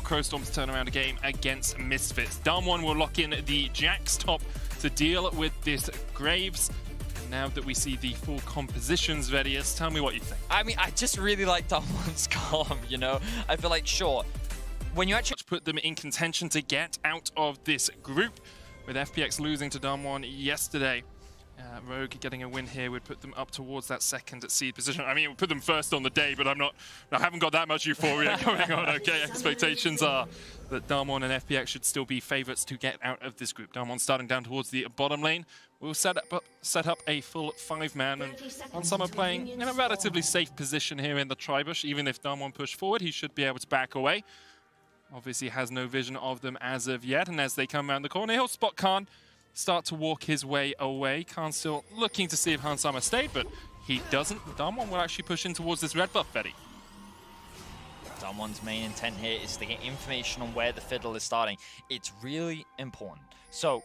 Crowstorm to turn around a game against Misfits. DAMWON will lock in the Jax top to deal with this Graves. Now that we see the full compositions, Vedius, tell me what you think. I mean, I just really like DAMWON's calm, you know? I feel like, sure, when you actually put them in contention to get out of this group, with FPX losing to DAMWON yesterday. Rogue getting a win here would put them up towards that second seed position. I mean, it would put them first on the day, but I haven't got that much euphoria going on. Okay, expectations are that DAMWON and FPX should still be favorites to get out of this group. DAMWON starting down towards the bottom lane. We'll set up a full 5-man, and Hansama playing in a relatively safe position here in the Tribush. Even if DAMWON push forward, he should be able to back away. Obviously has no vision of them as of yet, and as they come around the corner, he'll spot Khan, start to walk his way away. Khan still looking to see if Hansama stayed, but he doesn't. DAMWON will actually push in towards this red buff, Betty. DAMWON's main intent here is to get information on where the Fiddle is starting. It's really important. So,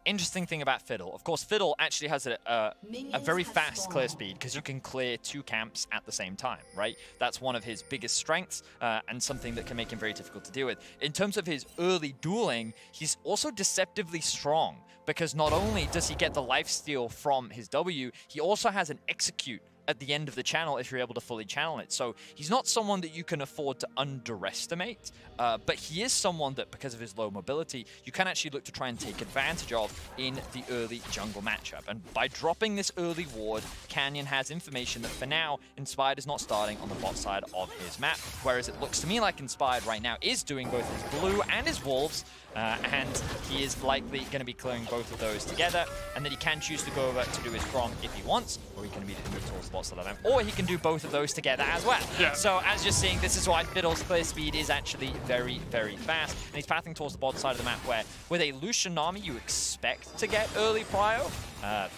interesting thing about Fiddle. Of course, Fiddle actually has a very fast clear speed because you can clear 2 camps at the same time, right? That's one of his biggest strengths and something that can make him very difficult to deal with. In terms of his early dueling, he's also deceptively strong because not only does he get the lifesteal from his W, he also has an execute at the end of the channel if you're able to fully channel it. So he's not someone that you can afford to underestimate, but he is someone that, because of his low mobility, you can actually look to try and take advantage of in the early jungle matchup. And by dropping this early ward, Canyon has information that for now, Inspired is not starting on the bot side of his map, whereas it looks to me like Inspired right now is doing both his blue and his wolves, and he is likely going to be clearing both of those together, and then he can choose to go over to do his Grom if he wants, or he can immediately move towards the bot side of the map, or he can do both of those together as well. Yeah. So as you're seeing, this is why Fiddle's clear speed is actually very, very fast, and he's pathing towards the bot side of the map where, with a Lucian Nami, you expect to get early prio,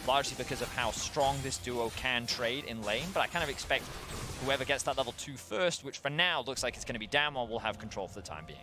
largely because of how strong this duo can trade in lane, but I kind of expect whoever gets that level 2 first, which for now looks like it's going to be DAMWON, will have control for the time being.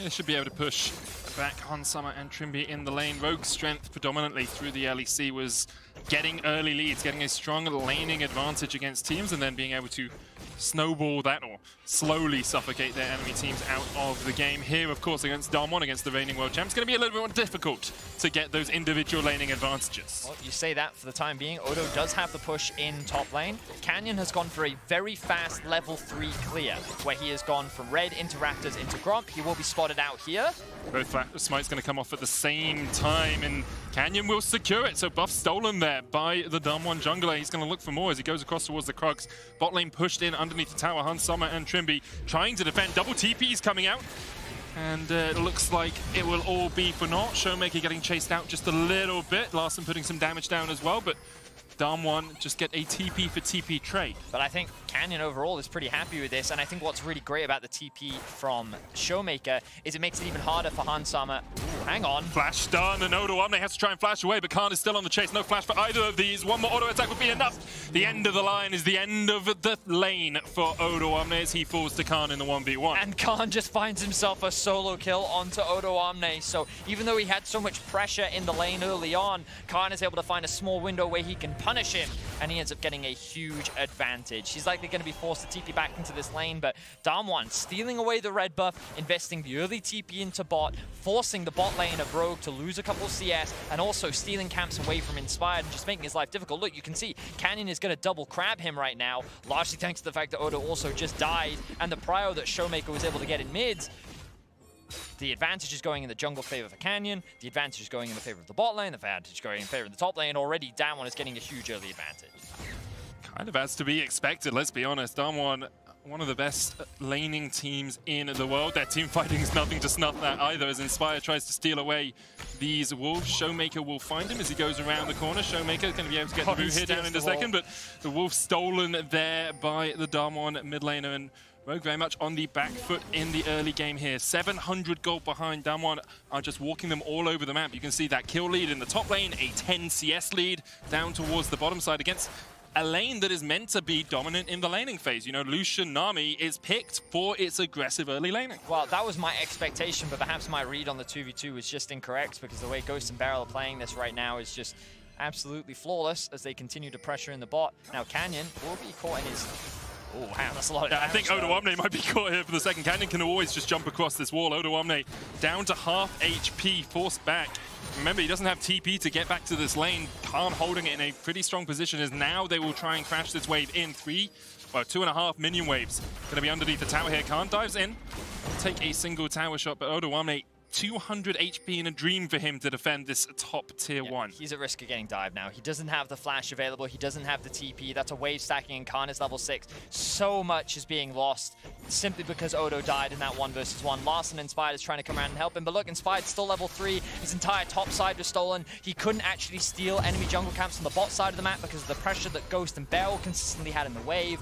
Yeah, should be able to push back Hansama and Trimby in the lane. Rogue's strength predominantly through the LEC was getting early leads, getting a strong laning advantage against teams, and then being able to snowball that or slowly suffocate their enemy teams out of the game. Here, of course, against DAMWON, against the reigning world champs, it's going to be a little bit more difficult to get those individual laning advantages. Well, you say that for the time being. Odo does have the push in top lane. Canyon has gone for a very fast level 3 clear, where he has gone from red into Raptors into Gromp. He will be spotted out here. Both smites going to come off at the same time, and Canyon will secure it. So buff stolen there by the DAMWON jungler. He's going to look for more as he goes across towards the Krugs. Bot lane pushed in underneath the tower. Hansama and Trimby trying to defend. Double TPs coming out. And it looks like it will all be for naught. Showmaker getting chased out just a little bit. Larson putting some damage down as well, but DAMWON just get a TP for TP trade. But I think Canyon overall is pretty happy with this, and I think what's really great about the TP from Showmaker is it makes it even harder for Hansama. Ooh, hang on. Flash done, and Odo Omne has to try and flash away, but Khan is still on the chase. No flash for either of these. One more auto attack would be enough. The end of the line is the end of the lane for Odo Omne as he falls to Khan in the 1v1. And Khan just finds himself a solo kill onto Odo Omne. So even though he had so much pressure in the lane early on, Khan is able to find a small window where he can punish him, and he ends up getting a huge advantage. He's likely going to be forced to TP back into this lane, but DAMWON stealing away the red buff, investing the early TP into bot, forcing the bot lane of Rogue to lose a couple CS, and also stealing camps away from Inspired and just making his life difficult. Look, you can see Canyon is going to double crab him right now, largely thanks to the fact that Odo also just died, and the prio that Showmaker was able to get in mids. The advantage is going in the jungle favor for Canyon. The advantage is going in the favor of the bot lane. The advantage is going in favor of the top lane. Already, DAMWON is getting a huge early advantage. Kind of as to be expected, let's be honest. DAMWON, one of the best laning teams in the world. Their team fighting is nothing to snuff at either, as Inspire tries to steal away these wolves. Showmaker will find him as he goes around the corner. Showmaker is going to be able to get the root here down in a second, but the wolf stolen there by the DAMWON mid laner, and Rogue very much on the back foot in the early game here. 700 gold behind. DAMWON are just walking them all over the map. You can see that kill lead in the top lane, a 10 CS lead down towards the bottom side against a lane that is meant to be dominant in the laning phase. You know, Lucian Nami is picked for its aggressive early laning. Well, that was my expectation, but perhaps my read on the 2v2 was just incorrect, because the way Ghost and Barrel are playing this right now is just absolutely flawless as they continue to pressure in the bot. Now Canyon will be caught in his... Oh, wow, that's a lot of I think damage, Odoamne might be caught here for the second. Canyon can always just jump across this wall. Odoamne down to half HP, forced back. Remember, he doesn't have TP to get back to this lane. Khan holding it in a pretty strong position as now they will try and crash this wave in. 2.5 minion waves going to be underneath the tower here. Khan dives in, take a single tower shot, but Odoamne 200 HP in a dream for him to defend this top tier 1. He's at risk of getting dived now. He doesn't have the flash available. He doesn't have the TP. That's a wave stacking, and Khan is level 6. So much is being lost simply because Odo died in that 1 versus 1. Larson Inspired is trying to come around and help him, but look, Inspired's still level 3. His entire top side was stolen. He couldn't actually steal enemy jungle camps on the bot side of the map because of the pressure that Ghost and Bell consistently had in the wave.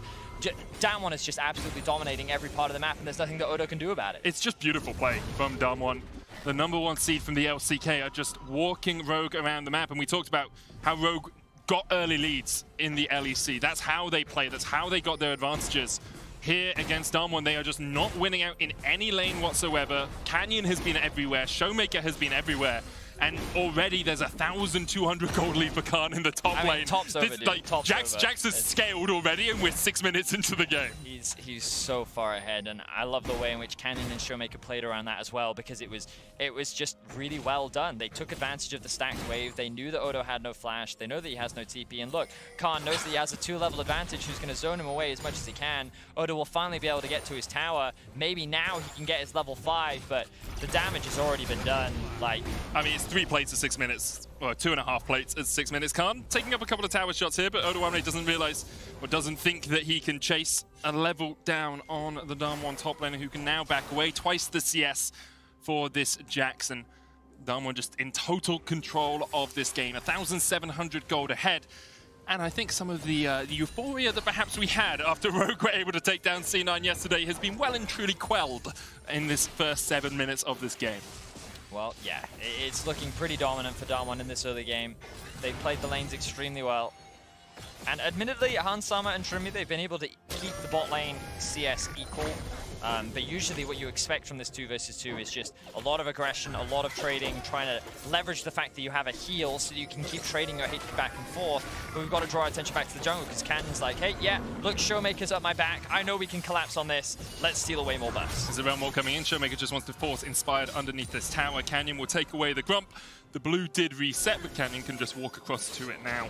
DAMWON is just absolutely dominating every part of the map, and there's nothing that Odo can do about it. It's just beautiful play from DAMWON. The #1 seed from the LCK are just walking Rogue around the map, and we talked about how Rogue got early leads in the LEC. That's how they play. That's how they got their advantages. Here against DAMWON, they are just not winning out in any lane whatsoever. Canyon has been everywhere. Showmaker has been everywhere. And already there's 1,200 gold lead for Khan in the top lane. Top's over, dude. Like, Top's Jax over. has scaled already, and we're 6 minutes into the game. He's so far ahead, and I love the way in which Canyon and Showmaker played around that as well, because it was just really well done. They took advantage of the stacked wave. They knew that Odo had no flash. They know that he has no TP. And look, Khan knows that he has a 2-level advantage, who's going to zone him away as much as he can. Odo will finally be able to get to his tower. Maybe now he can get his level 5, but the damage has already been done. Like, I mean, it's 3 plates at 6 minutes, or 2.5 plates at 6 minutes. Khan taking up a couple of tower shots here, but Odoamne doesn't realize or doesn't think that he can chase a level down on the DAMWON top laner, who can now back away. Twice the CS for this Jackson. DAMWON just in total control of this game. 1,700 gold ahead. And I think some of the euphoria that perhaps we had after Rogue were able to take down C9 yesterday has been well and truly quelled in this first 7 minutes of this game. Well, yeah, it's looking pretty dominant for DAMWON in this early game. They've played the lanes extremely well. And admittedly, Hansama and Trimi, they've been able to keep the bot lane CS equal. But usually what you expect from this 2 versus 2 is just a lot of aggression, a lot of trading, trying to leverage the fact that you have a heal so you can keep trading your HP back and forth. But we've got to draw attention back to the jungle because Canyon's like, hey, yeah, look, Showmaker's up my back. I know we can collapse on this. Let's steal away more buffs. There's a realm wall coming in. Showmaker just wants to force Inspired underneath this tower. Canyon will take away the Grump. The blue did reset, but Canyon can just walk across to it now.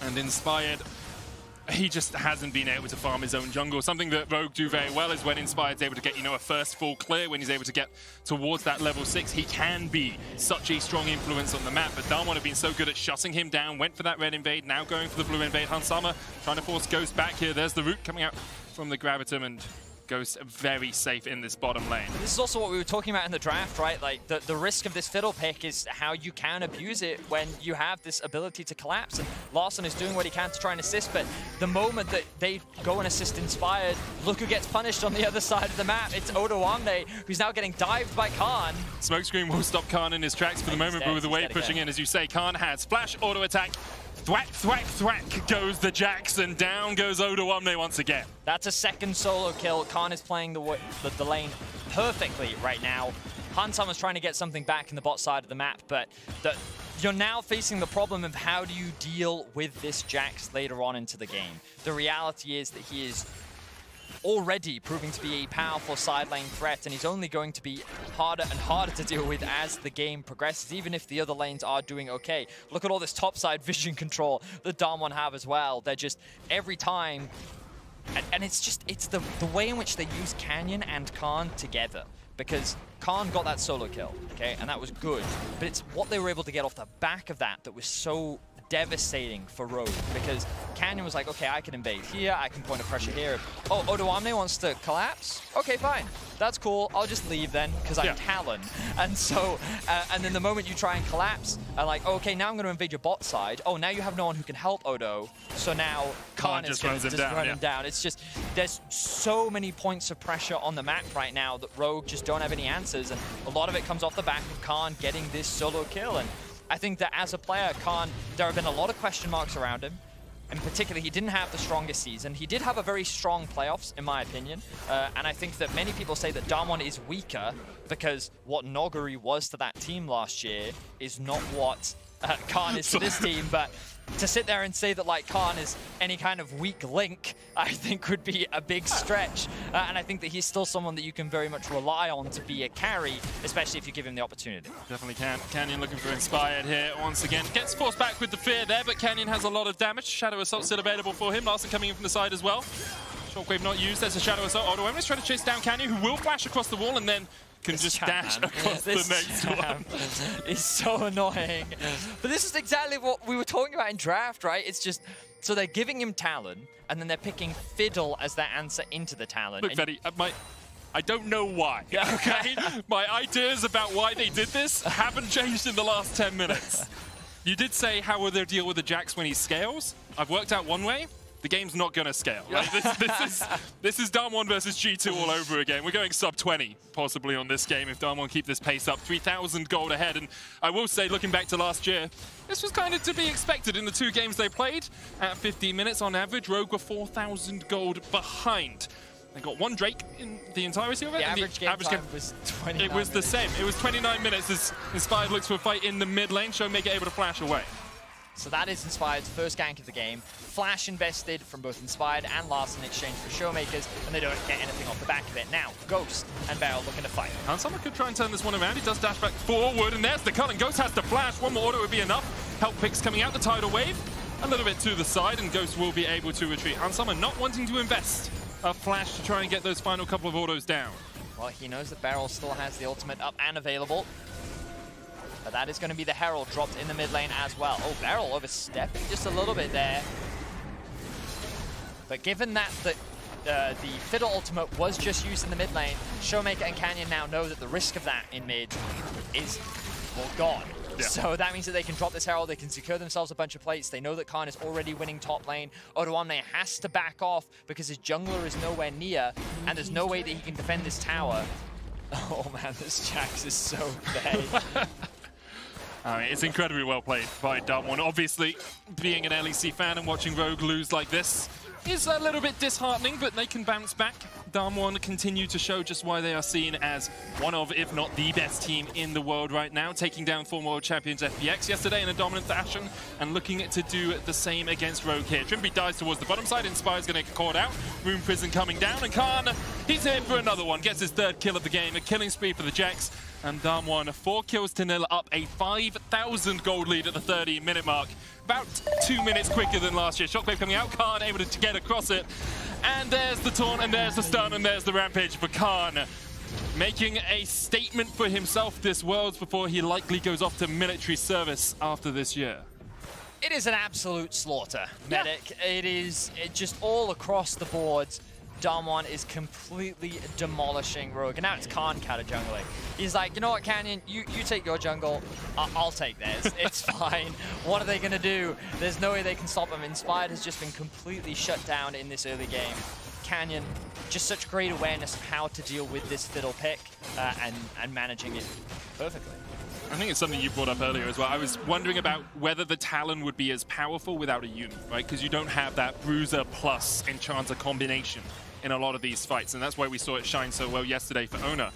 And Inspired, he just hasn't been able to farm his own jungle. Something that Rogue do very well is when Inspired's able to get, a first full clear, when he's able to get towards that level 6, he can be such a strong influence on the map. But DAMWON have been so good at shutting him down, went for that red invade, now going for the blue invade. Hansama trying to force Ghost back here. There's the root coming out from the Gravitum, and Ghost very safe in this bottom lane. This is also what we were talking about in the draft, right? Like, the risk of this Fiddle pick is how you can abuse it when you have this ability to collapse. And Larson is doing what he can to try and assist, but the moment that they go and assist Inspired, look who gets punished on the other side of the map. It's Odoamne, who's now getting dived by Khan. Smokescreen will stop Khan in his tracks for the moment, but with the wave pushing in, as you say, Khan has flash, auto attack. Thwack, thwack, thwack goes the Jackson. Down goes Odoamne once again. That's a second solo kill. Khan is playing the lane perfectly right now. Hansama's trying to get something back in the bot side of the map, but you're now facing the problem of how do you deal with this Jax later on into the game. The reality is that he is already proving to be a powerful side lane threat, and he's only going to be harder and harder to deal with as the game progresses, even if the other lanes are doing okay. Look at all this topside vision control that DAMWON have as well. They're just, every time, and it's the way in which they use Canyon and Khan together, because Khan got that solo kill, okay, and that was good, but it's what they were able to get off the back of that was so devastating for Rogue, because Canyon was like, okay, I can invade here, I can point a pressure here. Oh, Odoamne wants to collapse? Okay, fine. That's cool. I'll just leave then, because I'm Talon. And so, and then the moment you try and collapse, I'm like, okay, now I'm going to invade your bot side. Oh, now you have no one who can help Odo. So now Khan is going to just run him down. It's just, there's so many points of pressure on the map right now that Rogue just don't have any answers. And a lot of it comes off the back of Khan getting this solo kill. And I think that as a player, Khan, there have been a lot of question marks around him. In particular, he didn't have the strongest season. He did have a very strong playoffs, in my opinion. And I think that many people say that DAMWON is weaker because what Noguri was to that team last year is not what Khan is to this team. But to sit there and say that like Khan is any kind of weak link, I think would be a big stretch. And I think that he's still someone that you can very much rely on to be a carry, especially if you give him the opportunity. Definitely can. Canyon looking for Inspired here once again. Gets forced back with the fear there, but Canyon has a lot of damage. Shadow Assault still available for him. Larson coming in from the side as well. Shockwave not used. There's a Shadow Assault. Odoemon is trying to chase down Canyon, who will flash across the wall and then can just dash across the next one. It's so annoying. But this is exactly what we were talking about in draft, right? It's just, so they're giving him Talon, and then they're picking Fiddle as their answer into the Talon. Look, Fetty, I don't know why, okay? My ideas about why they did this haven't changed in the last 10 minutes. You did say, how will they deal with the Jax when he scales? I've worked out one way. The game's not going to scale. Right? This is DAMWON versus G2 all over again. We're going sub 20 possibly on this game if DAMWON keep this pace up. 3,000 gold ahead. And I will say, looking back to last year, this was kind of to be expected in the 2 games they played. At 15 minutes on average, Rogue were 4,000 gold behind. They got 1 Drake in the entirety of it. The average game time was 29 It was the same. It was 29 minutes as Inspired looks for a fight in the mid lane. Showmaker able to flash away. So that is Inspired's first gank of the game. Flash invested from both Inspired and Larson in exchange for Showmakers, and they don't get anything off the back of it. Now, Ghost and Beryl looking to fight. Handsama could try and turn this one around. He does dash back forward, and there's the cut, and Ghost has to flash. One more auto would be enough. Help picks coming out the tidal wave. A little bit to the side, and Ghost will be able to retreat. Handsama not wanting to invest a flash to try and get those final couple of autos down. Well, he knows that Beryl still has the ultimate up and available. But that is going to be the Herald dropped in the mid lane as well. Oh, Beryl overstepping just a little bit there. But given that the Fiddle ultimate was just used in the mid lane, Showmaker and Canyon now know that the risk of that in mid is, well, gone. Yeah. So that means that they can drop this Herald, they can secure themselves a bunch of plates. They know that Khan is already winning top lane. Odoemon has to back off because his jungler is nowhere near, and there's no way that he can defend this tower. Oh man, this Jax is so bad. I mean, it's incredibly well played by DAMWON. Obviously, being an LEC fan and watching Rogue lose like this is a little bit disheartening, but they can bounce back. DAMWON continue to show just why they are seen as one of, if not the best team in the world right now, taking down former world champions FPX yesterday in a dominant fashion and looking to do the same against Rogue here. Trimby dives towards the bottom side, Inspire's going to get caught out, Rune Prison coming down, and Khan, he's here for another one, gets his 3rd kill of the game, a killing spree for the Jax, and DAMWON 4 kills to 0, up a 5,000 gold lead at the 30-minute mark. About 2 minutes quicker than last year. Shockwave coming out, Khan able to get across it. And there's the taunt, and there's the stun, and there's the rampage for Khan. Making a statement for himself this Worlds before he likely goes off to military service after this year. It is an absolute slaughter, Medic. Yeah. It is just all across the boards. DAMWON is completely demolishing Rogue. And now it's Khan counter jungling. He's like, you know what, Canyon, you take your jungle, I'll take theirs. It's fine. What are they going to do? There's no way they can stop him. Inspired has just been completely shut down in this early game. Canyon, just such great awareness of how to deal with this Fiddle pick and managing it perfectly. I think it's something you brought up earlier as well. I was wondering about whether the Talon would be as powerful without a Yuumi, right? Because you don't have that Bruiser plus Enchanter combination in a lot of these fights, and that's why we saw it shine so well yesterday for Ona.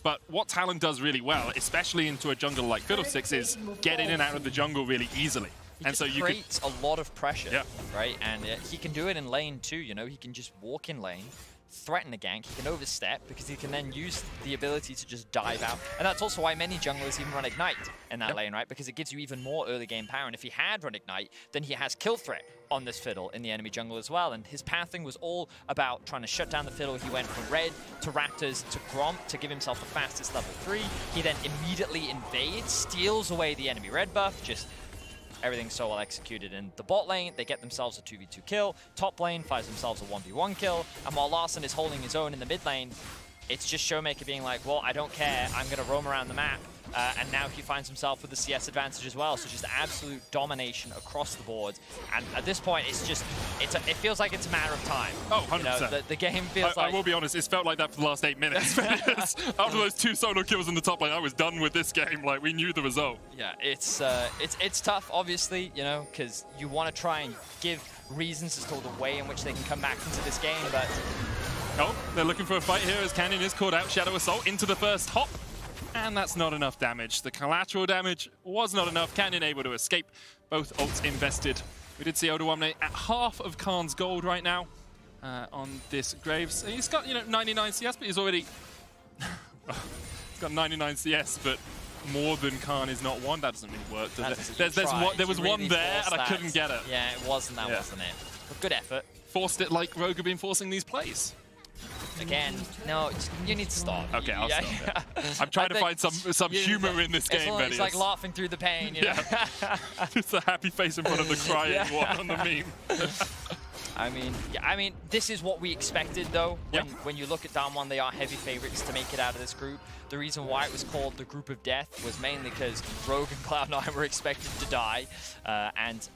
But what Talon does really well, especially into a jungle like Fiddlesticks, is get in and out of the jungle really easily. And so you creates a lot of pressure, right? And he can do it in lane too, you know? He can just walk in lane, threaten a gank, he can overstep because he can then use the ability to just dive out. And that's also why many junglers even run Ignite in that lane, right? Because it gives you even more early game power. And if he had run Ignite, then he has kill threat on this Fiddle in the enemy jungle as well. And his pathing was all about trying to shut down the Fiddle. He went from Red to Raptors to Gromp to give himself the fastest level 3. He then immediately invades, steals away the enemy red buff, just everything's so well executed. In the bot lane, they get themselves a 2v2 kill. Top lane finds themselves a 1v1 kill. And while Larson is holding his own in the mid lane, it's just Showmaker being like, well, I don't care. I'm going to roam around the map. And now he finds himself with the CS advantage as well. So just absolute domination across the board. And at this point, it's just, it feels like it's a matter of time. Oh, 100%. You know, the game feels like... I will be honest, it's felt like that for the last 8 minutes. After those 2 solo kills in the top lane, I was done with this game. Like, we knew the result. Yeah, it's tough, obviously, you know, because you want to try and give reasons as to the way in which they can come back into this game, but... Oh, they're looking for a fight here as Canyon is called out. Shadow Assault into the first hop. And that's not enough damage. The collateral damage was not enough. Canyon able to escape. Both ults invested. We did see Odawamne at half of Khan's gold right now on this Graves. And he's got, 99 CS, but he's already... he's got 99 CS, but more than Khan is not one. That doesn't really work, does it? There was one there, and I couldn't get it. Yeah, it wasn't. That wasn't it. But good effort. Forced it like Rogue have been forcing these plays. Again, no, you need to stop. Okay, I'll stop. Yeah. I'm trying to find some humor in this game, Benny. It's like laughing through the pain, you know? Just a happy face in front of the crying one on the meme. I mean, this is what we expected, though. When you look at DAMWON, they are heavy favorites to make it out of this group. The reason why it was called the Group of Death was mainly because Rogue and Cloud9 were expected to die. And,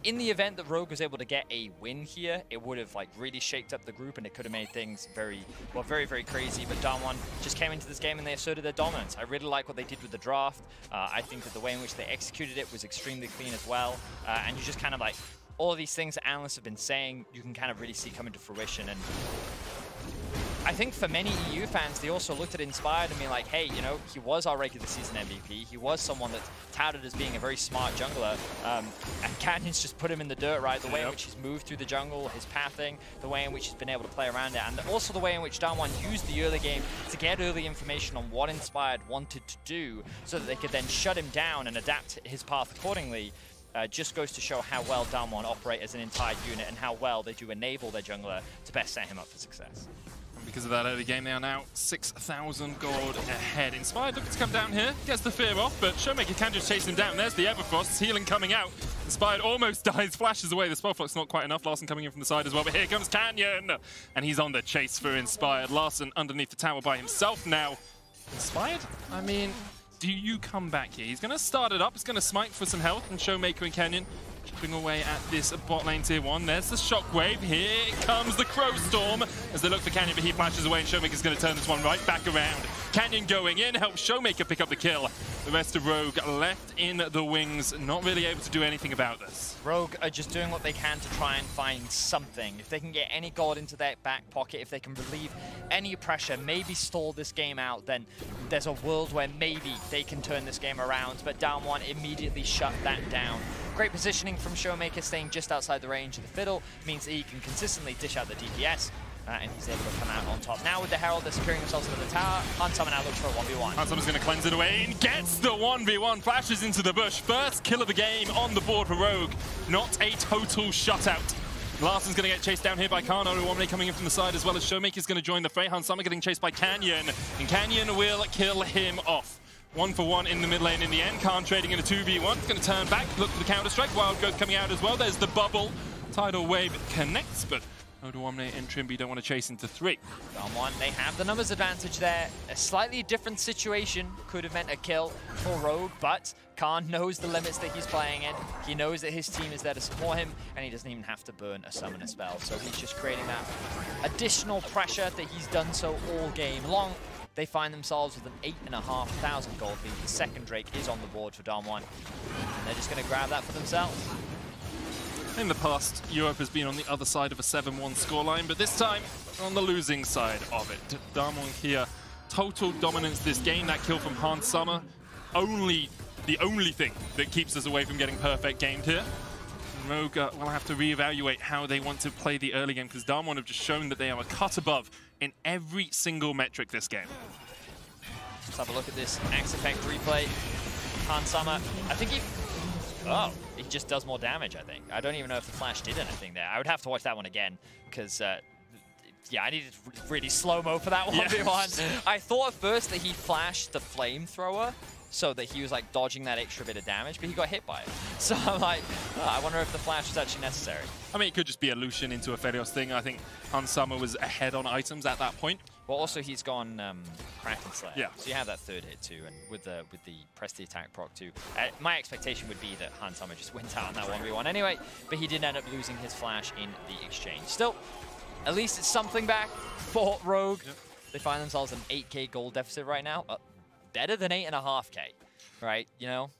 in the event that Rogue was able to get a win here, it would have, really shaked up the group, and it could have made things very, very crazy. But DAMWON just came into this game and they asserted their dominance. I really like what they did with the draft. I think that the way in which they executed it was extremely clean as well. And you just kind of, all of these things that analysts have been saying, you can kind of really see coming to fruition. And I think for many EU fans, they also looked at Inspired and be like, hey, he was our regular season MVP. He was someone that's touted as being a very smart jungler. And Canyon's just put him in the dirt, right? The way in which he's moved through the jungle, his pathing, the way in which he's been able to play around it, and also the way in which DAMWON used the early game to get early information on what Inspired wanted to do so that they could then shut him down and adapt his path accordingly. Just goes to show how well DAMWON operate as an entire unit and how well they do enable their jungler to best set him up for success. And because of that early game, they are now 6,000 gold ahead. Inspired looking to come down here, gets the fear off, but Showmaker can just chase him down. There's the Everfrost, healing coming out. Inspired almost dies, flashes away. The Spellflock's not quite enough. Larssen coming in from the side as well, but here comes Canyon! And he's on the chase for Inspired. Larssen underneath the tower by himself now. Inspired? I mean, do you come back here? He's going to start it up. He's going to smite for some health, and Showmaker and Canyon chipping away at this bot lane tier 1. There's the shockwave. Here comes the Crow Storm as they look for Canyon, but he flashes away, and Showmaker's going to turn this one right back around. Canyon going in, helps Showmaker pick up the kill. The rest of Rogue left in the wings, not really able to do anything about this. Rogue are just doing what they can to try and find something. If they can get any gold into their back pocket, if they can relieve any pressure, maybe stall this game out, then there's a world where maybe they can turn this game around. But DAMWON immediately shut that down. Great positioning from Showmaker, staying just outside the range of the Fiddle, means that he can consistently dish out the DPS. And he's able to come out on top. Now with the Herald, they're securing themselves into the tower. Hansama now looks for a 1v1. Hansama's going to cleanse it away and gets the 1v1. Flashes into the bush. First kill of the game on the board for Rogue. Not a total shutout. Larssen's going to get chased down here by Khan. Odawamne coming in from the side as well as Showmaker's going to join the fray. Hansama getting chased by Canyon. And Canyon will kill him off. 1-for-1 in the mid lane in the end. Khan trading in a 2v1. Going to turn back, look for the counter-strike. Wild Growth coming out as well. There's the bubble. Tidal Wave connects, but Odawamne and Trimby don't want to chase into 3. DAMWON, they have the numbers advantage there. A slightly different situation could have meant a kill for Rogue, but Khan knows the limits that he's playing in. He knows that his team is there to support him, and he doesn't even have to burn a summoner spell. So he's just creating that additional pressure that he's done so all game long. They find themselves with an 8,500 gold lead. The second Drake is on the board for DAMWON, and they're just going to grab that for themselves. In the past, Europe has been on the other side of a 7-1 scoreline, but this time on the losing side of it. DAMWON here, total dominance this game. That kill from Hansama, the only thing that keeps us away from getting perfect gamed here. Rogue will have to reevaluate how they want to play the early game, because DAMWON have just shown that they are a cut above in every single metric this game. Let's have a look at this Axe Effect replay. Hansama, I think he just does more damage, I think. I don't even know if the flash did anything there. I would have to watch that one again, because, yeah, I needed really slow-mo for that 1v1. I thought at first that he flashed the flamethrower, so that he was like dodging that extra bit of damage, but he got hit by it. So I'm like, I wonder if the flash was actually necessary. I mean, it could just be a Lucian into a Felios thing. I think Hansama was ahead on items at that point. Well, also he's gone Kraken Slayer. Yeah. So you have that third hit too, and with the press the attack proc too. My expectation would be that Hansama just went out on that 1v1 anyway, but he did end up losing his flash in the exchange. Still, at least it's something back for Rogue. Yep. They find themselves an 8k gold deficit right now. Better than 8.5k, right? You know,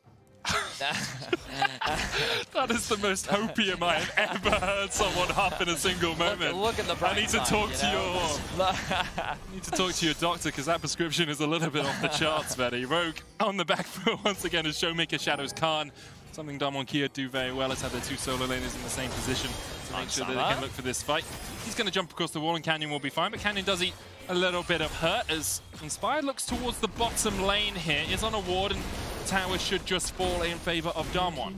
That is the most hopium I have ever heard someone huff in a single moment. Look at the bright I need to talk side, to your need to talk to your doctor, because that prescription is a little bit off the charts, Betty. Rogue on the back foot once again as Showmaker shadows Khan. Something DAMWON Kia do very well is have their two solo laners in the same position to make sure that they can look for this fight. He's going to jump across the wall and Canyon will be fine, but Canyon does eat a little bit of hurt as Inspired looks towards the bottom lane here. Is on a ward and tower should just fall in favor of DAMWON.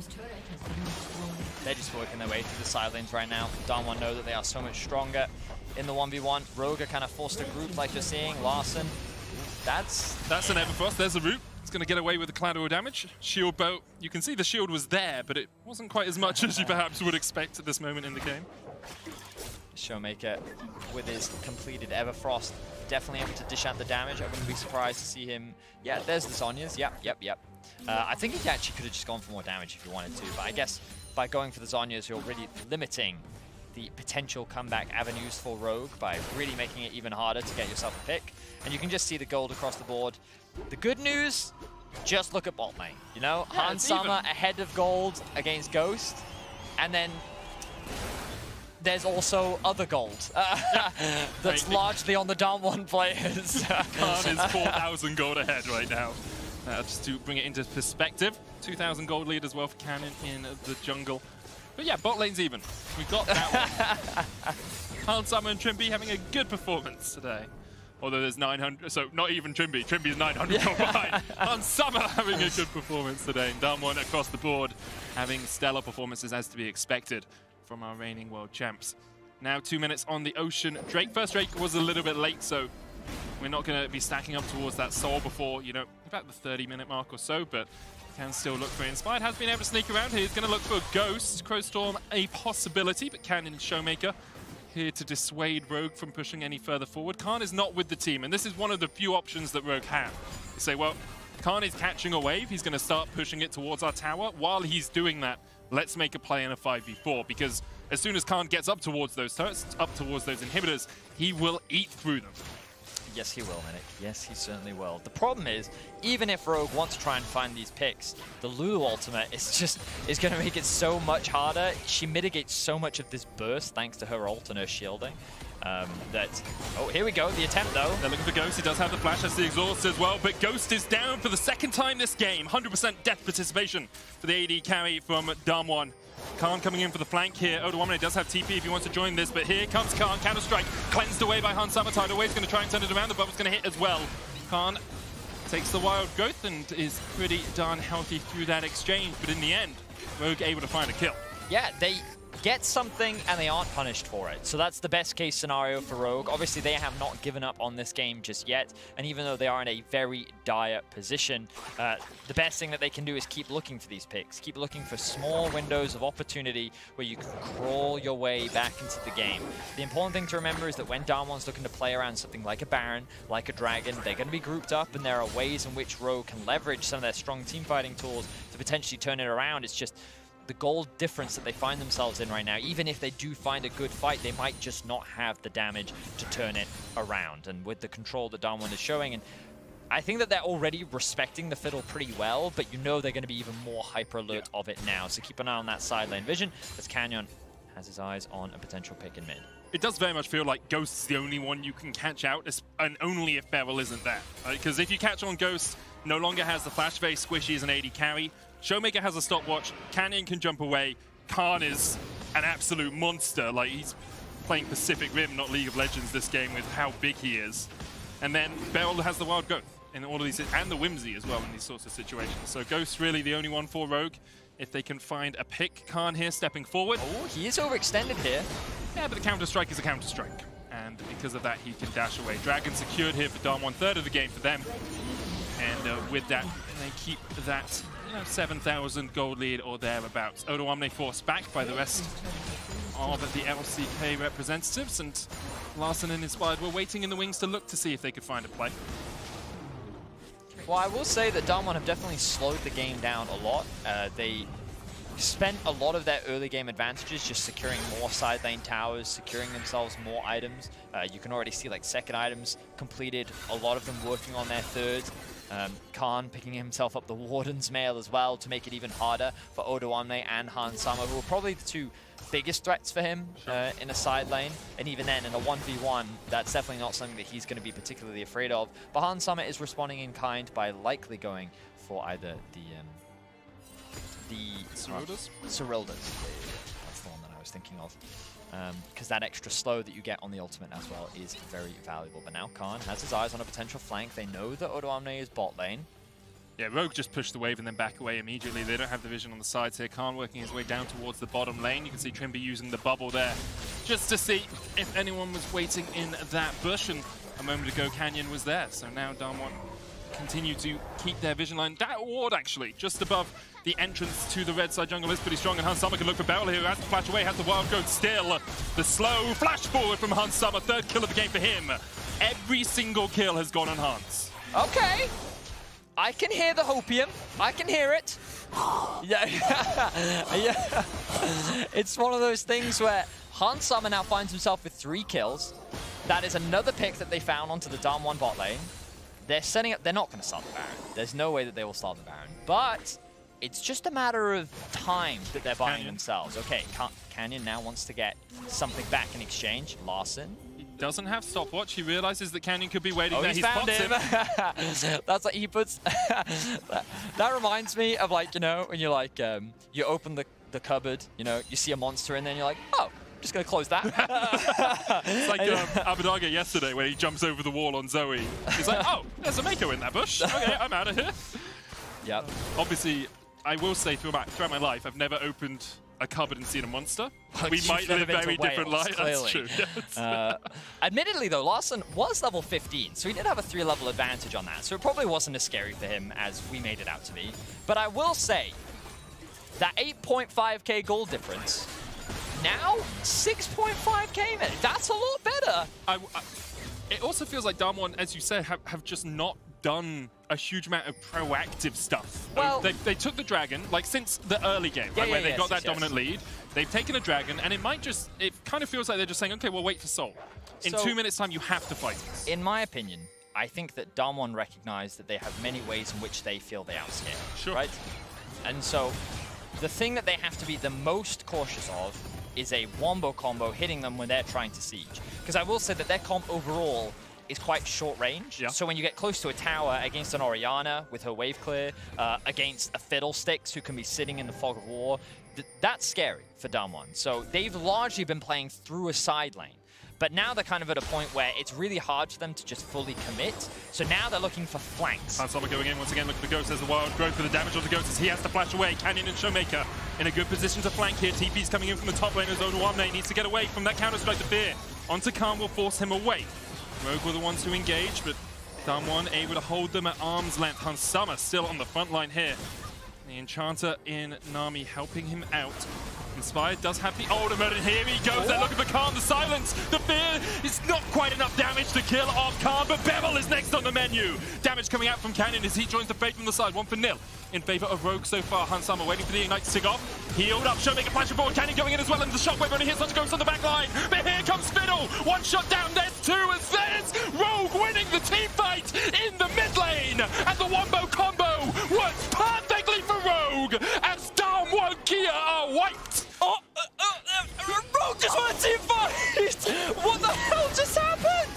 They're just working their way through the side lanes right now. DAMWON know that they are so much stronger in the 1v1. Rogue are kind of forced to group like you're seeing. Larson, that's an Everfrost. There's a root. It's going to get away with the collateral damage. Shield boat. You can see the shield was there, but it wasn't quite as much as you perhaps would expect at this moment in the game. Showmaker with his completed Everfrost, definitely able to dish out the damage. I wouldn't be surprised to see him. Yeah, there's the Zhonya's. Yep. I think he actually could have just gone for more damage if he wanted to, but I guess by going for the Zhonya's, you're really limiting the potential comeback avenues for Rogue by really making it even harder to get yourself a pick. And you can just see the gold across the board. The good news, just look at bot lane. You know, yeah, Hansama ahead of gold against Ghost, and then there's also other gold that's largely on the DAMWON players. Khan is 4,000 gold ahead right now. Just to bring it into perspective, 2,000 gold lead as well for Cannon in the jungle. But yeah, bot lane's even. We've got that one. Hansama and Trimby having a good performance today. Although there's 900, so not even Trimby. Trimby's 900 gold behind. Hansama having a good performance today. And DAMWON across the board having stellar performances as to be expected from our reigning world champs. Now 2 minutes on the Ocean Drake. First Drake was a little bit late, so we're not going to be stacking up towards that soul before, you know, about the 30-minute mark or so, but can still look for Inspired. Has been able to sneak around here. He's going to look for Ghost. Crowstorm a possibility, but Cannon and Showmaker here to dissuade Rogue from pushing any further forward. Khan is not with the team, and this is one of the few options that Rogue have. You say, well, Khan is catching a wave. He's going to start pushing it towards our tower. While he's doing that, let's make a play in a 5v4, because as soon as Khan gets up towards those turrets, up towards those inhibitors, he will eat through them. Yes, he will, Minik. Yes, he certainly will. The problem is, even if Rogue wants to try and find these picks, the Lulu ultimate is going to make it so much harder. She mitigates so much of this burst thanks to her ult and her shielding. Oh, here we go, the attempt though. They're looking for Ghost. He does have the flash, has the exhaust as well, but Ghost is down for the second time this game. 100% death participation for the AD carry from DAMWON. Khan coming in for the flank here. DAMWON does have TP if he wants to join this, but here comes Khan. Counter-strike cleansed away by Hansama. Tied away. He's going to try and turn it around. The bubble's going to hit as well. Khan takes the wild growth and is pretty darn healthy through that exchange, but in the end, Rogue able to find a kill. Yeah, they get something and they aren't punished for it. So that's the best case scenario for Rogue. Obviously, they have not given up on this game just yet. And even though they are in a very dire position, the best thing that they can do is keep looking for these picks. Keep looking for small windows of opportunity where you can crawl your way back into the game. The important thing to remember is that when DAMWON's looking to play around something like a Baron, like a Dragon, they're going to be grouped up, and there are ways in which Rogue can leverage some of their strong team fighting tools to potentially turn it around. It's just the gold difference that they find themselves in right now. Even if they do find a good fight, they might just not have the damage to turn it around. And with the control that DAMWON is showing, and I think that they're already respecting the fiddle pretty well, but you know they're going to be even more hyper alert of it now. So keep an eye on that side lane vision as Canyon has his eyes on a potential pick in mid. It does very much feel like Ghost is the only one you can catch out, and only if Beryl isn't there. Because if you catch on Ghost, no longer has the flash, very squishy as an AD carry. Showmaker has a stopwatch, Canyon can jump away, Khan is an absolute monster. Like, he's playing Pacific Rim, not League of Legends this game with how big he is. And then Beryl has the wild growth in all of these, and the Whimsy as well in these sorts of situations. So Ghost's really the only one for Rogue. If they can find a pick, Khan here stepping forward. Oh, he is overextended here. Yeah, but the counter-strike is a counter-strike. And because of that, he can dash away. Dragon secured here for DAMWON, third of the game for them. And with that, they keep that 7,000 gold lead or thereabouts. DAMWON forced back by the rest of the LCK representatives, and Larson and Inspired were waiting in the wings to look to see if they could find a play. Well, I will say that DAMWON have definitely slowed the game down a lot. They spent a lot of their early game advantages just securing more side lane towers, securing themselves more items. You can already see like second items completed, a lot of them working on their third. Khan picking himself up the Warden's Mail as well to make it even harder for Odoamne and Hansama, who are probably the two biggest threats for him in a side lane. And even then, in a 1v1, that's definitely not something that he's going to be particularly afraid of. But Hansama is responding in kind by likely going for either the Cyrildas? Cyrildas. That's the one that I was thinking of. Because that extra slow that you get on the ultimate as well is very valuable. But now Khan has his eyes on a potential flank. They know that Odoamne is bot lane. Yeah, Rogue just pushed the wave and then back away immediately. They don't have the vision on the sides here. Khan working his way down towards the bottom lane. You can see Trimby using the bubble there just to see if anyone was waiting in that bush. And a moment ago, Canyon was there. So now DAMWON continue to keep their vision line. That ward, actually, just above the entrance to the red side jungle is pretty strong. And Hansama can look for Beryl here, who has to flash away, has the wild growth still. The slow flash forward from Hansama. Third kill of the game for him. Every single kill has gone on Hans. Okay. I can hear the hopium. I can hear it. Yeah. Yeah. It's one of those things where Hansama now finds himself with 3 kills. That is another pick that they found onto the DAMWON bot lane. They're setting up. They're not going to start the Baron. There's no way that they will start the Baron. But it's just a matter of time that they're buying themselves. Okay, Canyon now wants to get something back in exchange. Larson. Doesn't have stopwatch. He realizes that Canyon could be waiting there. He found him. That's like he puts. That reminds me of, like, you know, when you're like, you open the cupboard, you know, you see a monster, and then you're like, oh, I'm just gonna close that. It's like Abadaga yesterday when he jumps over the wall on Zoe. He's like, oh, there's a Mako in that bush. Okay, I'm out of here. Yep. Obviously, I will say throughout my life, I've never opened a cupboard and seen a monster. We might live very different lives. That's true. Yes. Admittedly, though, Larson was level 15, so he did have a 3-level advantage on that. So it probably wasn't as scary for him as we made it out to be. But I will say that 8.5k gold difference, now 6.5k, that's a lot better. It also feels like DAMWON, as you said, have just not done a huge amount of proactive stuff. Well, they took the dragon, like, since the early game, right, where they got that dominant lead. They've taken a dragon, and it kind of feels like they're just saying, okay, we'll wait for Soul. In 2 minutes' time, you have to fight this. In my opinion, I think that DAMWON recognize that they have many ways in which they feel they outscale. Sure. Right? And so the thing that they have to be the most cautious of is a wombo combo hitting them when they're trying to siege. Because I will say that their comp overall is quite short range. Yeah. So when you get close to a tower against an Orianna with her wave clear, against a Fiddlesticks who can be sitting in the fog of war, that's scary for DAMWON. So they've largely been playing through a side lane. But now they're kind of at a point where it's really hard for them to just fully commit. So now they're looking for flanks. Hansama going in once again. Look at the Ghost. There's the wild growth for the damage on the Ghost as he has to flash away. Canyon and Showmaker in a good position to flank here. TP's coming in from the top lane as Odoamne needs to get away from that counter-strike. The fear onto Khan will force him away. Rogue were the ones who engage, but DAMWON able to hold them at arm's length. Hansama still on the front line here. The Enchanter in Nami helping him out. Inspired does have the ultimate, and here he goes. They're looking for Khan. The silence, the fear. It's not quite enough damage to kill off Khan, but Bevel is next on the menu. Damage coming out from Canyon as he joins the Fate from the side. 1-0 in favor of Rogue so far. Hansama waiting for the Ignite to tick off. Healed up. Showmaker flashing forward. Canyon going in as well, and the Shockwave only hits onto Ghost on the back line. But here comes Fiddle. One shot down. There's 2 as there's Rogue winning the team fight in the mid lane. And the wombo combo works perfectly for Rogue as DAMWON Kia are wiped. Rogue just won a team fight! What the hell just happened?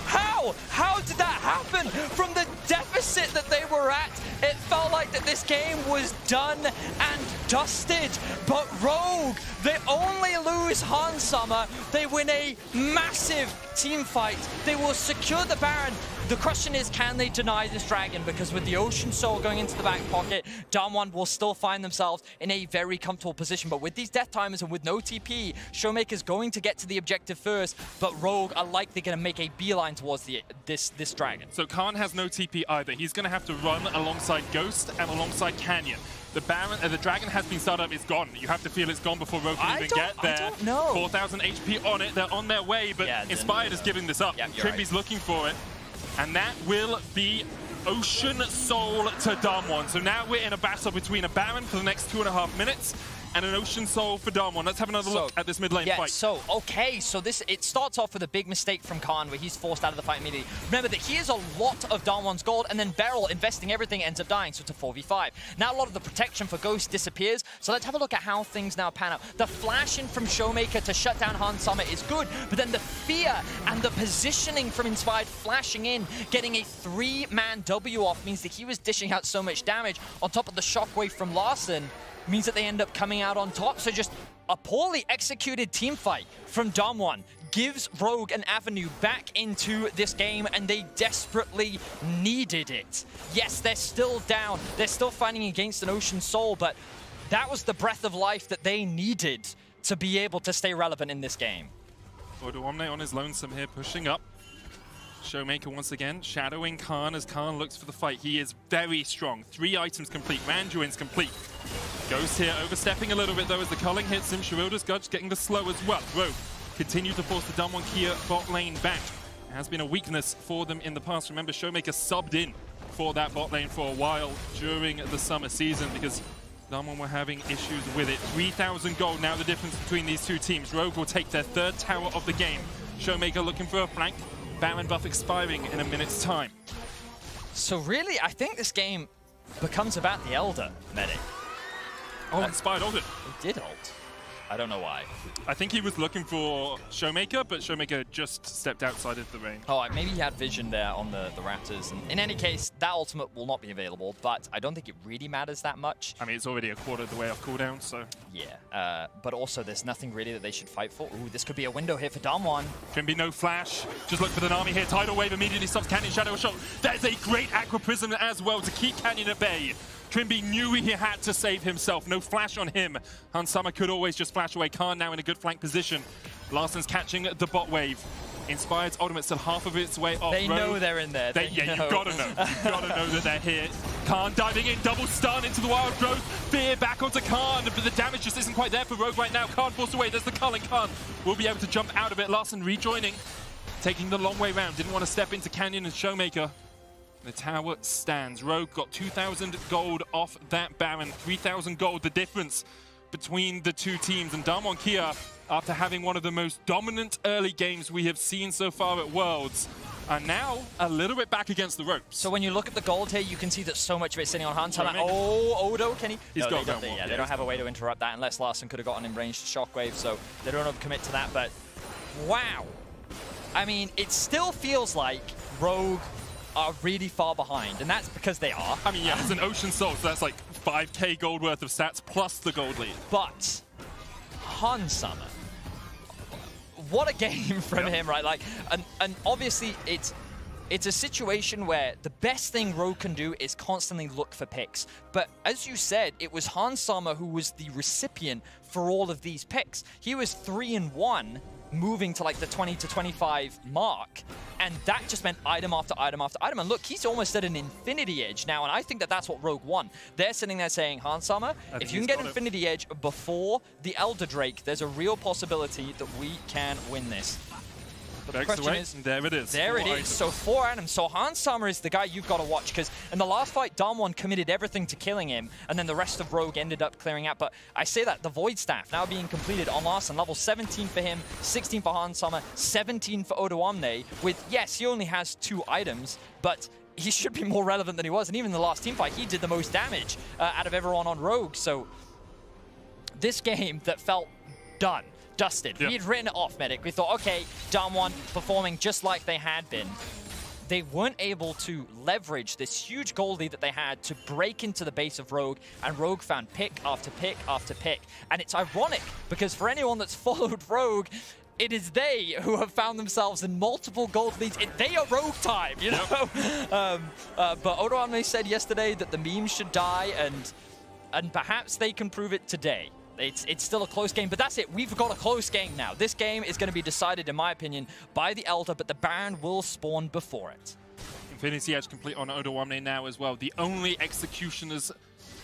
How? How did that happen? From the deficit that they were at, it felt like that this game was done and dusted. But Rogue, they only lose Hansama. They win a massive team fight. They will secure the Baron. The question is, can they deny this dragon? Because with the Ocean Soul going into the back pocket, DAMWON will still find themselves in a very comfortable position. But with these death timers and with no TP, Showmaker's going to get to the objective first, but Rogue are likely going to make a beeline towards this dragon. So Khan has no TP either. He's going to have to run alongside Ghost and alongside Canyon. The Baron, the dragon has been started up. It's gone. You have to feel it's gone before Rogue can even get there. I don't know. 4,000 HP on it. They're on their way, but Inspired is giving this up. Trimby's looking for it. And that will be Ocean Soul to DAMWON. So now we're in a battle between a Baron for the next 2.5 minutes and an Ocean Soul for DAMWON. Let's have another look at this mid lane fight. So it starts off with a big mistake from Khan where he's forced out of the fight immediately. Remember that he has a lot of DAMWON's gold, and then Beryl investing everything ends up dying, so it's a 4v5. Now a lot of the protection for Ghost disappears, so let's have a look at how things now pan out. The flash in from Showmaker to shut down Han Summer is good, but then the fear and the positioning from Inspired flashing in, getting a 3-man W off means that he was dishing out so much damage on top of the shockwave from Larson, means that they end up coming out on top. So just a poorly executed team fight from DAMWON gives Rogue an avenue back into this game, and they desperately needed it. Yes, they're still down. They're still fighting against an Ocean Soul, but that was the breath of life that they needed to be able to stay relevant in this game. VODS on his lonesome here, pushing up. Showmaker once again, shadowing Khan as Khan looks for the fight. He is very strong. 3 items complete. Manduin's complete. Ghost here overstepping a little bit though as the culling hits him. Shirilda's Gudge getting the slow as well. Rogue continue to force the DAMWON Kia bot lane back. It has been a weakness for them in the past. Remember, Showmaker subbed in for that bot lane for a while during the summer season because DAMWON were having issues with it. 3,000 gold now the difference between these two teams. Rogue will take their 3rd tower of the game. Showmaker looking for a flank. Baron buff expiring in a minute's time. So really, I think this game becomes about the Elder, Medic. Oh, Inspired ulted. He did ult. I don't know why. I think he was looking for Showmaker, but Showmaker just stepped outside of the range. Oh, maybe he had vision there on the Raptors. And in any case, that ultimate will not be available, but I don't think it really matters that much. I mean, it's already a quarter of the way off cooldown, so... Yeah, but also there's nothing really that they should fight for. Ooh, this could be a window here for DAMWON. Can be no flash. Just look for the Nami here. Tidal Wave immediately stops Canyon Shadow Shot. There's a great Aqua Prism as well to keep Canyon at bay. Trimby knew he had to save himself. No flash on him. Han Summer could always just flash away. Khan now in a good flank position. Larson's catching the bot wave. Inspired's ultimate still half of its way off. They know they're in there. Yeah, you've got to know. You've got to know that they're here. Khan diving in, double stun into the Wild Growth. Fear back onto Khan, but the damage just isn't quite there for Rogue right now. Khan forced away. There's the culling. Khan will be able to jump out of it. Larson rejoining, taking the long way round. Didn't want to step into Canyon and Showmaker. The tower stands. Rogue got 2,000 gold off that Baron. 3,000 gold, the difference between the two teams. And DAMWON Kia, after having one of the most dominant early games we have seen so far at Worlds, are now a little bit back against the ropes. So when you look at the gold here, you can see that so much of it's sitting on Han Summer. Oh, Odo, can he? He's got that one. Yeah, they don't have a way to interrupt that unless Larson could have gotten in range to Shockwave, so they don't have to commit to that. But wow. I mean, it still feels like Rogue are really far behind, and that's because they are. I mean, yeah, it's an Ocean Soul, so that's like 5k gold worth of stats plus the gold lead. But Han Summer, what a game from him, right? Like, and obviously it's a situation where the best thing Rogue can do is constantly look for picks. But as you said, it was Han Summer who was the recipient for all of these picks. He was 3-1, moving to like the 20 to 25 mark, and that just meant item after item after item. And look, he's almost at an Infinity Edge now, and I think that that's what Rogue won. They're sitting there saying, Han Summer, if you can get Infinity Edge before the Elder Drake, there's a real possibility that we can win this. But the question is, there it is. There it is. So 4 items. So Han Summer is the guy you've got to watch, because in the last fight, DAMWON committed everything to killing him, and then the rest of Rogue ended up clearing out. But I say that, the Void Staff now being completed on Larson. Level 17 for him, 16 for Han Summer, 17 for Odoamne, with, yes, he only has 2 items, but he should be more relevant than he was. And even in the last team fight, he did the most damage out of everyone on Rogue. So this game that felt done. Dusted. Yep. We had written it off, Medic. We thought, okay, DAMWON performing just like they had been. They weren't able to leverage this huge gold lead that they had to break into the base of Rogue, and Rogue found pick after pick after pick. And it's ironic, because for anyone that's followed Rogue, it is they who have found themselves in multiple gold leads. They are Rogue time, you know? Yep. But Odoamne said yesterday that the memes should die, and perhaps they can prove it today. It's still a close game, but that's it. We've got a close game now. This game is going to be decided, in my opinion, by the Elder, but the Baron will spawn before it. Infinity Edge complete on Odoamne now as well. The only executioners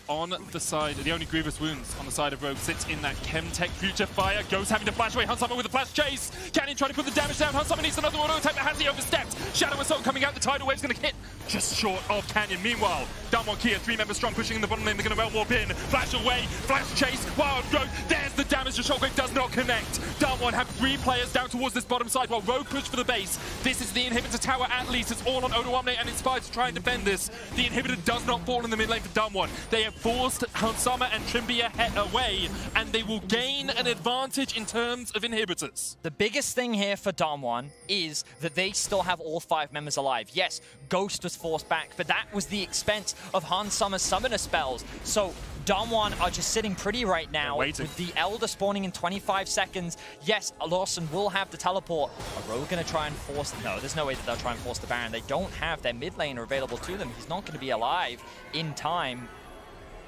on the side, the only grievous wounds on the side of Rogue sits in that Chemtech Future Fire. Ghost having to flash away. Han Summer with a flash chase. Canyon trying to put the damage down. Han Summer needs another auto attack, but has he overstepped? Shadow Assault coming out. The Tidal Wave's going to hit just short of Canyon. Meanwhile, DAMWON Kia, 3 members strong, pushing in the bottom lane. They're going to well warp in. Flash away, flash chase, wild growth. There's the damage. The shockwave does not connect. DAMWON have 3 players down towards this bottom side while Rogue push for the base. This is the inhibitor tower at least. It's all on Odoamne and Inspired to try and defend this. The inhibitor does not fall in the mid lane for DAMWON. They have forced Hansama and Trimby away, and they will gain an advantage in terms of inhibitors. The biggest thing here for DAMWON is that they still have all 5 members alive. Yes, Ghost was forced back, but that was the expense of Hansama's summoner spells. So DAMWON are just sitting pretty right now with the Elder spawning in 25 seconds. Yes, Lawson will have the teleport. Are Rogue going to try and force... No, there's no way that they'll try and force the Baron. They don't have their mid laner available to them. He's not going to be alive in time.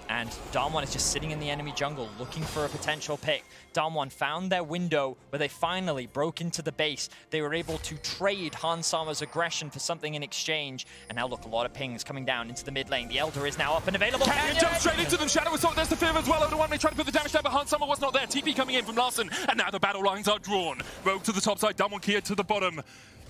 And DAMWON is just sitting in the enemy jungle looking for a potential pick. DAMWON found their window where they finally broke into the base. They were able to trade Hansama's aggression for something in exchange. And now look, a lot of pings coming down into the mid lane. The Elder is now up and available. Canyon jumps straight into them. Shadow Assault, there's the fear as well. Odoamne trying to put the damage down, but Hansama was not there. TP coming in from Larson. And now the battle lines are drawn. Rogue to the top side, DAMWON Kia to the bottom.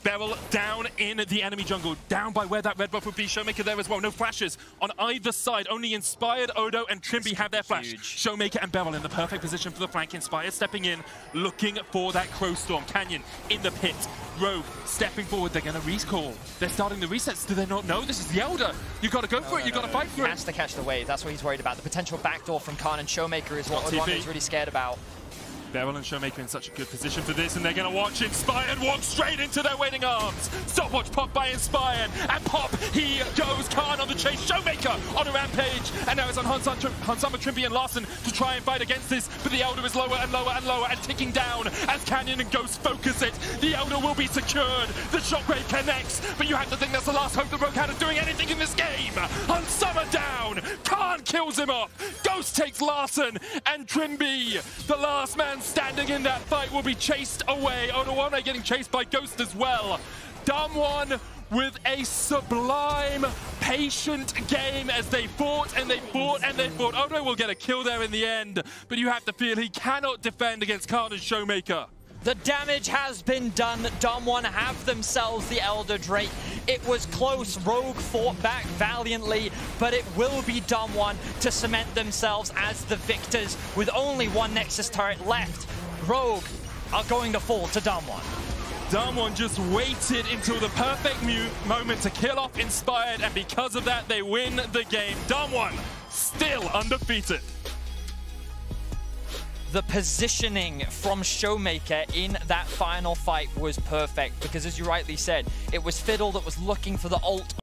Beryl down in the enemy jungle, down by where that red buff would be. Showmaker there as well. No flashes on either side. Only Inspired, Odo, and Trimby have their flash. Showmaker and Beryl in the perfect position for the flank. Inspired stepping in, looking for that Crow Storm. Canyon in the pit. Rogue stepping forward. They're going to recall. They're starting the resets. Do they not know? This is the Elder. You got to go for it. You got to fight for it. He has to catch the wave. That's what he's worried about. The potential backdoor from Khan and Showmaker is what Odoamne is really scared about. Beryl and Showmaker in such a good position for this, and they're going to watch Inspired walk straight into their waiting arms. Stopwatch pop by Inspired, and pop, he goes. Khan on the chase, Showmaker on a rampage, and now it's on Hansama, Trimby, and Larson to try and fight against this, but the Elder is lower and lower and lower and ticking down as Canyon and Ghost focus it. The Elder will be secured, the shockwave connects, but you have to think that's the last hope that Rogue had of doing anything in this game. Hansama down, Khan kills him off, Ghost takes Larson, and Trimby, the last man standing in that fight, will be chased away. Odoamne getting chased by Ghost as well. DAMWON with a sublime, patient game as they fought and they fought and they fought. Odo will get a kill there in the end, but you have to feel he cannot defend against Khan and Showmaker. The damage has been done. DAMWON have themselves the Elder Drake. It was close. Rogue fought back valiantly, but it will be DAMWON to cement themselves as the victors with only 1 Nexus turret left. Rogue are going to fall to DAMWON. DAMWON just waited until the perfect moment to kill off Inspired, and because of that, they win the game. DAMWON still undefeated. The positioning from Showmaker in that final fight was perfect because, as you rightly said, it was Fiddle that was looking for the ult